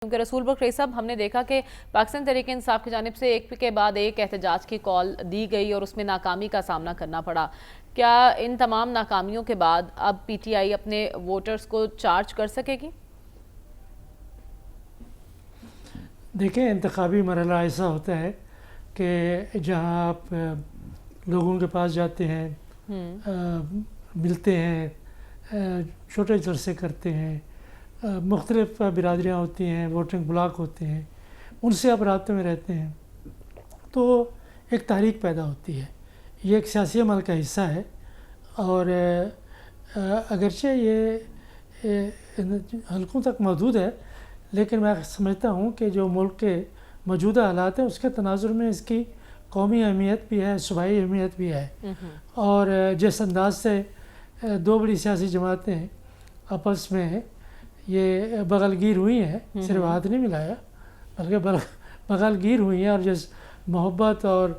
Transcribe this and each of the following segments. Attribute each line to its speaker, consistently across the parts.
Speaker 1: کیونکہ رسول بخش رئیس صاحب ہم نے دیکھا کہ پاکستان تحریک انصاف کی جانب سے ایک کے بعد ایک احتجاج کی کال دی گئی اور اس میں ناکامی کا سامنا کرنا پڑا. کیا ان تمام ناکامیوں کے بعد اب پی ٹی آئی اپنے ووٹرز کو چارج کر سکے گی؟
Speaker 2: دیکھیں، انتخابی مرحلہ ایسا ہوتا ہے کہ جہاں آپ لوگوں کے پاس جاتے ہیں، ملتے ہیں، چھوٹے جلسے کرتے ہیں، مختلف برادریاں ہوتی ہیں، ووٹنگ بلاک ہوتے ہیں، ان سے آپ رابطے میں رہتے ہیں تو ایک تحریک پیدا ہوتی ہے. یہ ایک سیاسی عمل کا حصہ ہے اور اگرچہ یہ حلقوں تک محدود ہے، لیکن میں سمجھتا ہوں کہ جو ملک کے موجودہ حالات ہیں اس کے تناظر میں اس کی قومی اہمیت بھی ہے، صوبائی اہمیت بھی ہے. اور جس انداز سے دو بڑی سیاسی جماعتیں آپس میں یہ بغل گیر ہوئی ہیں، صرف ہاتھ نہیں ملایا بلکہ بغل گیر ہوئی ہیں، اور جس محبت اور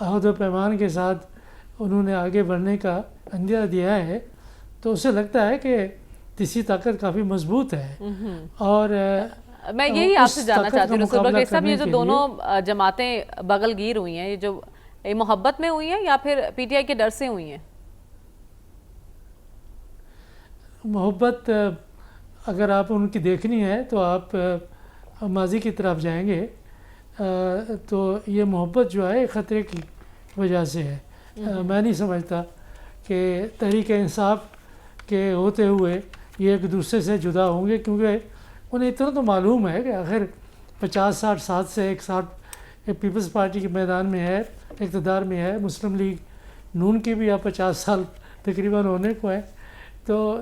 Speaker 2: عہد و پیمان کے ساتھ انہوں نے آگے بڑھنے کا عندیہ دیا ہے، تو اسے لگتا ہے کہ تیسری طاقت کافی مضبوط ہے. اور
Speaker 1: میں یہی آپ سے جاننا چاہتی ہوں رسول بخش رئیس صاحب، یہ جو دونوں جماعتیں بغل گیر ہوئی ہیں، یہ جو محبت میں ہوئی ہیں یا پھر پی ٹی آئی کے ڈر سے ہوئی ہیں؟
Speaker 2: محبت اگر آپ ان کی دیکھنی ہے تو آپ ماضی کی طرف جائیں گے تو یہ محبت جو ہے خطرے کی وجہ سے ہے. میں نہیں سمجھتا کہ تحریک انصاف کے ہوتے ہوئے یہ ایک دوسرے سے جدا ہوں گے، کیونکہ انہیں اتنا تو معلوم ہے کہ آخر 50-60 سال سے ایک ساتھ پیپلز پارٹی کے میدان میں ہے، اقتدار میں ہے، مسلم لیگ نون کی بھی اب 50 سال تقریباً ہونے کو ہے، تو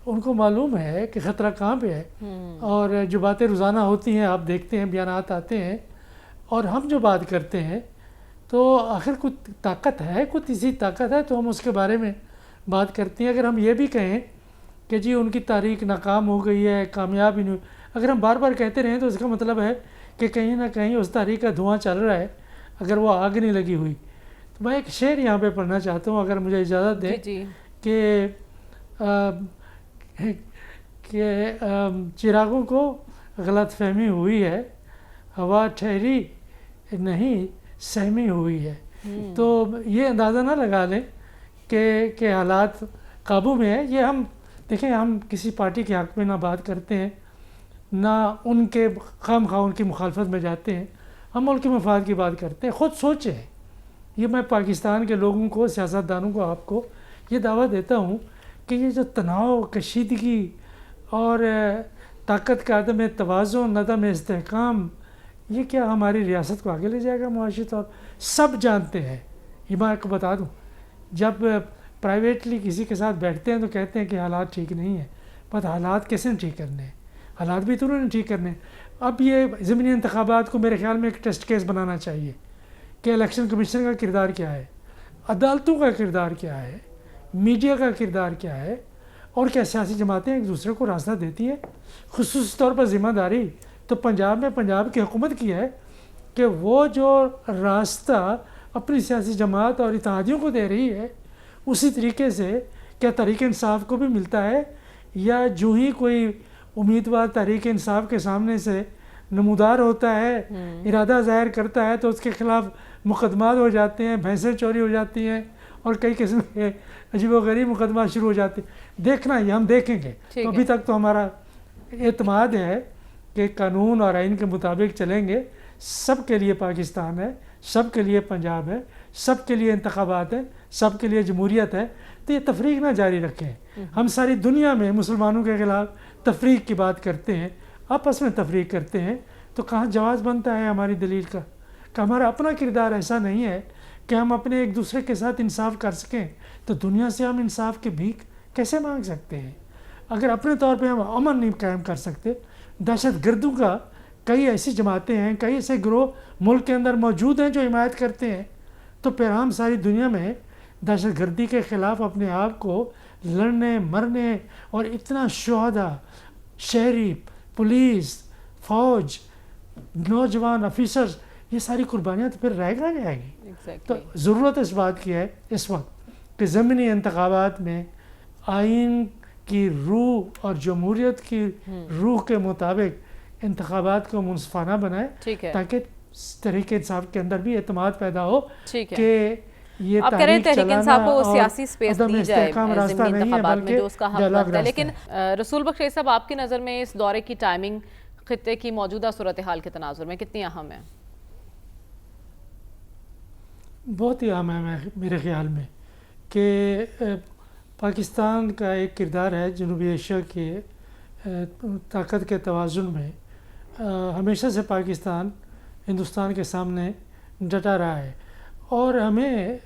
Speaker 2: ان کو معلوم ہے کہ خطرہ کہاں پہ ہے. اور جو باتیں روزانہ ہوتی ہیں، آپ دیکھتے ہیں، بیانات آتے ہیں، اور ہم جو بات کرتے ہیں تو آخر کوئی طاقت ہے، کوئی تیسری طاقت ہے تو ہم اس کے بارے میں بات کرتے ہیں. اگر ہم یہ بھی کہیں کہ جی ان کی تاریخ ناکام ہو گئی ہے، کامیاب ہی نہیں، اگر ہم بار بار کہتے رہیں تو اس کا مطلب ہے کہ کہیں نہ کہیں اس تاریخ کا دھواں چل رہا ہے، اگر وہ آگ نہیں لگی ہوئی. تو میں ایک شعر یہاں پہ پڑھنا چاہتا ہوں، اگر مجھے اجازت دیں. کہ چراغوں کو غلط فہمی ہوئی ہے، ہوا ٹھہری نہیں سہمی ہوئی ہے. تو یہ اندازہ نہ لگا لیں کہ حالات قابو میں ہے. یہ ہم دیکھیں، ہم کسی پارٹی کے حق میں نہ بات کرتے ہیں، نہ ان کے خام خواہ ان کی مخالفت میں جاتے ہیں، ہم ملک کے مفاد کی بات کرتے ہیں. خود سوچیں، یہ میں پاکستان کے لوگوں کو، سیاستدانوں کو، آپ کو یہ دعویٰ دیتا ہوں کہ یہ جو تناؤ، کشیدگی اور طاقت کا عدم توازن، عدم استحکام، یہ کیا ہماری ریاست کو آگے لے جائے گا معاشی طور؟ سب جانتے ہیں. یہ میں آپ کو بتا دوں، جب پرائیویٹلی کسی کے ساتھ بیٹھتے ہیں تو کہتے ہیں کہ حالات ٹھیک نہیں ہیں، بٹ حالات کیسے ٹھیک کرنے ہیں؟ حالات بھی تو انہوں نے ٹھیک کرنے ہیں. اب یہ ضمنی انتخابات کو میرے خیال میں ایک ٹیسٹ کیس بنانا چاہیے کہ الیکشن کمیشن کا کردار کیا ہے، عدالتوں کا کردار کیا ہے، میڈیا کا کردار کیا ہے، اور کیا سیاسی جماعتیں ایک دوسرے کو راستہ دیتی ہیں. خصوصی طور پر ذمہ داری تو پنجاب کی حکومت کی ہے کہ وہ جو راستہ اپنی سیاسی جماعت اور اتحادیوں کو دے رہی ہے، اسی طریقے سے کیا تحریک انصاف کو بھی ملتا ہے، یا جو ہی کوئی امیدوار تحریک انصاف کے سامنے سے نمودار ہوتا ہے، ارادہ ظاہر کرتا ہے، تو اس کے خلاف مقدمات ہو جاتے ہیں، بھینسیں چوری ہو جاتی ہیں، اور کئی قسم کے عجیب و غریب مقدمات شروع ہو جاتے ہیں. دیکھنا یہ ہم دیکھیں گے. تو ابھی تک تو ہمارا اعتماد ہے کہ قانون اور آئین کے مطابق چلیں گے. سب کے لیے پاکستان ہے، سب کے لیے پنجاب ہے، سب کے لیے انتخابات ہیں، سب کے لیے جمہوریت ہے. تو یہ تفریق نہ جاری رکھیں. ہم ساری دنیا میں مسلمانوں کے خلاف تفریق کی بات کرتے ہیں، آپس میں تفریق کرتے ہیں، تو کہاں جواز بنتا ہے ہماری دلیل کا کہ ہمارا اپنا کردار ایسا نہیں ہے کہ ہم اپنے ایک دوسرے کے ساتھ انصاف کر سکیں. تو دنیا سے ہم انصاف کی بھیک کیسے مانگ سکتے ہیں اگر اپنے طور پہ ہم امن نہیں قائم کر سکتے؟ دہشت گردوں کا کئی ایسی جماعتیں ہیں، کئی ایسے گروہ ملک کے اندر موجود ہیں جو حمایت کرتے ہیں. تو پھر ہم ساری دنیا میں دہشت گردی کے خلاف اپنے آپ کو لڑنے، مرنے، اور اتنا شہداء، شہری، پولیس، فوج، نوجوان آفیسرز، یہ ساری قربانیاں تو پھر رہ جائے گی. تو ضرورت اس بات کی ہے اس وقت کہ ضمنی انتخابات میں آئین کی روح اور جمہوریت کی روح کے مطابق انتخابات کو منصفانہ بنائے
Speaker 1: ٹھیک ہے،
Speaker 2: تاکہ تحریک انصاف کے اندر بھی اعتماد پیدا ہو
Speaker 1: ٹھیک ہے.
Speaker 2: کہ یہ
Speaker 1: آپ کہہ رہے ہیں
Speaker 2: تحریک
Speaker 1: تحریک انصاف
Speaker 2: چلانا
Speaker 1: کو
Speaker 2: اور
Speaker 1: سیاسی سپیس
Speaker 2: عدم
Speaker 1: دی جائے
Speaker 2: استحکام راستہ
Speaker 1: ضمنی
Speaker 2: نہیں ہے
Speaker 1: انتخابات میں جو اس کا
Speaker 2: بلکہ
Speaker 1: حق
Speaker 2: ڈائلاگ
Speaker 1: بنتا ہے.
Speaker 2: راستہ
Speaker 1: لیکن رسول بخش صاحب آپ کی نظر میں اس دورے کی ٹائمنگ خطے کی موجودہ صورتحال کے تناظر میں کتنی اہم ہے؟
Speaker 2: بہت ہی اہم ہے میرے خیال میں کہ پاکستان کا ایک کردار ہے جنوبی ایشیا کے طاقت کے توازن میں. ہمیشہ سے پاکستان ہندوستان کے سامنے ڈٹا رہا ہے اور ہمیں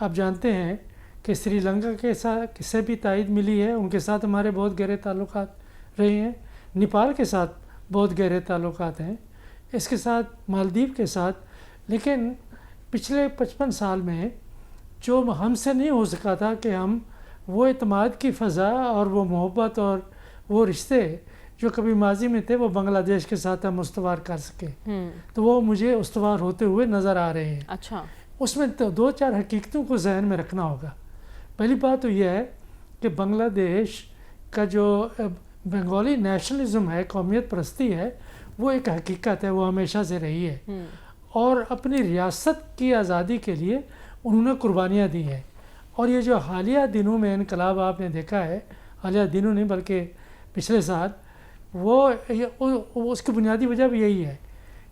Speaker 2: آپ جانتے ہیں کہ سری لنکا کے ساتھ سے بھی تائید ملی ہے، ان کے ساتھ ہمارے بہت گہرے تعلقات رہے ہیں، نیپال کے ساتھ بہت گہرے تعلقات ہیں، اس کے ساتھ مالدیپ کے ساتھ. لیکن پچھلے 55 سال میں جو ہم سے نہیں ہو سکا تھا کہ ہم وہ اعتماد کی فضا اور وہ محبت اور وہ رشتے جو کبھی ماضی میں تھے وہ بنگلہ دیش کے ساتھ ہم استوار کر سکے، تو وہ مجھے استوار ہوتے ہوئے نظر آ رہے ہیں.
Speaker 1: اچھا،
Speaker 2: اس میں تو 2-4 حقیقتوں کو ذہن میں رکھنا ہوگا. پہلی بات تو یہ ہے کہ بنگلہ دیش کا جو بنگالی نیشنلزم ہے، قومیت پرستی ہے، وہ ایک حقیقت ہے، وہ ہمیشہ سے رہی ہے اور اپنی ریاست کی آزادی کے لیے انہوں نے قربانیاں دی ہیں. اور یہ جو حالیہ دنوں میں انقلاب آپ نے دیکھا ہے، حالیہ دنوں نہیں بلکہ پچھلے سال، وہ اس کی بنیادی وجہ بھی یہی ہے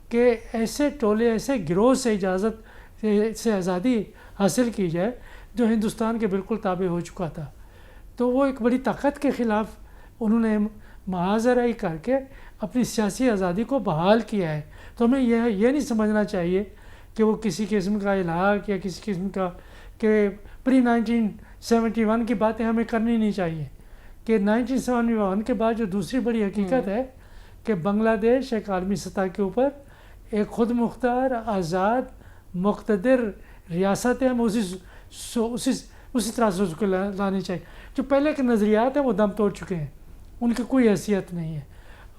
Speaker 2: کہ ایسے ٹولے، ایسے گروہ سے اجازت سے آزادی حاصل کی جائے جو ہندوستان کے بالکل تابع ہو چکا تھا. تو وہ ایک بڑی طاقت کے خلاف انہوں نے محاذرائی کر کے اپنی سیاسی آزادی کو بحال کیا ہے. تو ہمیں یہ نہیں سمجھنا چاہیے کہ وہ کسی قسم کا الحاق یا کسی قسم کا کہ پری 1971 کی باتیں ہمیں کرنی نہیں چاہیے کہ 1971 کے بعد جو دوسری بڑی حقیقت ہے کہ بنگلہ دیش ایک عالمی سطح کے اوپر ایک خود مختار، آزاد، مقتدر ریاست ہے. ہمیں اسی طرح سے اس کو لانی چاہیے. جو پہلے کے نظریات ہیں وہ دم توڑ چکے ہیں، ان کی کوئی حیثیت نہیں ہے.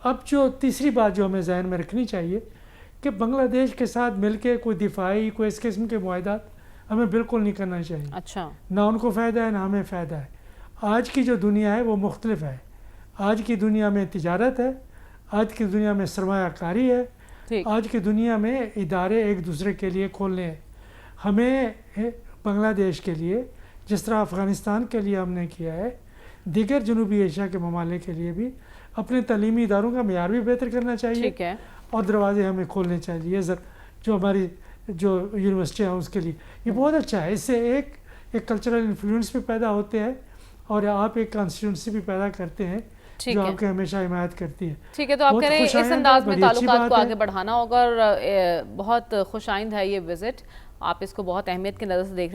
Speaker 2: اب جو تیسری بات جو ہمیں ذہن میں رکھنی چاہیے کہ بنگلہ دیش کے ساتھ مل کے کوئی دفاعی، کوئی اس قسم کے معاہدات ہمیں بالکل نہیں کرنا چاہیے.
Speaker 1: اچھا،
Speaker 2: نہ ان کو فائدہ ہے نہ ہمیں فائدہ ہے. آج کی جو دنیا ہے وہ مختلف ہے. آج کی دنیا میں تجارت ہے، آج کی دنیا میں سرمایہ کاری ہے، آج کی دنیا میں ادارے ایک دوسرے کے لیے کھولنے ہیں. ہمیں بنگلہ دیش کے لیے جس طرح افغانستان کے لیے ہم نے کیا ہے، دیگر جنوبی ایشیا کے ممالک کے لیے بھی اپنے تعلیمی اداروں کا معیار بھی بہتر کرنا چاہیے اور دروازے ہمیں کھولنے چاہیے. جو ہماری جو یونیورسٹیاں ہیں اس کے لیے یہ بہت اچھا ہے. اس سے ایک کلچرل انفلوئنس بھی پیدا ہوتے ہیں اور آپ ایک کانسٹیٹیونسی بھی پیدا کرتے ہیں جو آپ کی ہمیشہ حمایت کرتی ہے.
Speaker 1: ٹھیک ہے، تو آپ کہہ رہے ہیں اس انداز میں تعلقات کو آگے بڑھانا ہوگا اور بہت خوش آئند ہے یہ وزٹ. آپ اس کو بہت اہمیت کی نظر سے دیکھ رہے ہیں.